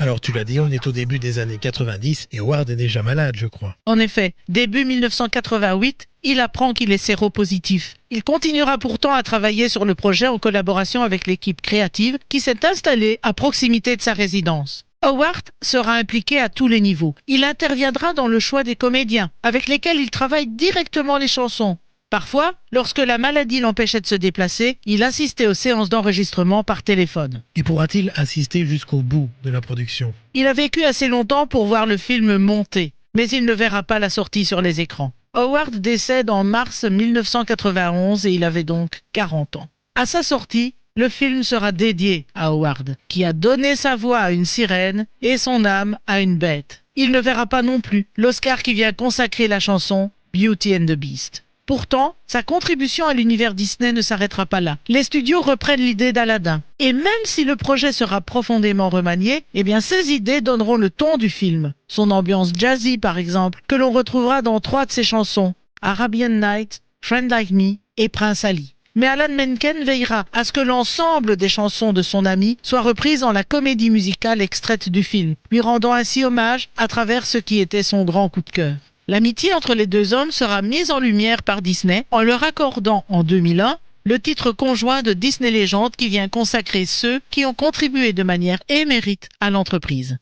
Alors tu l'as dit, on est au début des années 90 et Howard est déjà malade, je crois. En effet, début 1988, il apprend qu'il est séropositif. Il continuera pourtant à travailler sur le projet en collaboration avec l'équipe créative qui s'est installée à proximité de sa résidence. Howard sera impliqué à tous les niveaux. Il interviendra dans le choix des comédiens, avec lesquels il travaille directement les chansons. Parfois, lorsque la maladie l'empêchait de se déplacer, il assistait aux séances d'enregistrement par téléphone. Et pourra-t-il assister jusqu'au bout de la production? Il a vécu assez longtemps pour voir le film monter, mais il ne verra pas la sortie sur les écrans. Howard décède en mars 1991 et il avait donc 40 ans. À sa sortie, le film sera dédié à Howard, qui a donné sa voix à une sirène et son âme à une bête. Il ne verra pas non plus l'Oscar qui vient consacrer la chanson Beauty and the Beast. Pourtant, sa contribution à l'univers Disney ne s'arrêtera pas là. Les studios reprennent l'idée d'Aladin. Et même si le projet sera profondément remanié, ces idées donneront le ton du film. Son ambiance jazzy, par exemple, que l'on retrouvera dans 3 de ses chansons, Arabian Night, Friend Like Me et Prince Ali. Mais Alan Menken veillera à ce que l'ensemble des chansons de son ami soient reprises dans la comédie musicale extraite du film, lui rendant ainsi hommage à travers ce qui était son grand coup de cœur. L'amitié entre les deux hommes sera mise en lumière par Disney en leur accordant en 2001 le titre conjoint de Disney Legend qui vient consacrer ceux qui ont contribué de manière émérite à l'entreprise.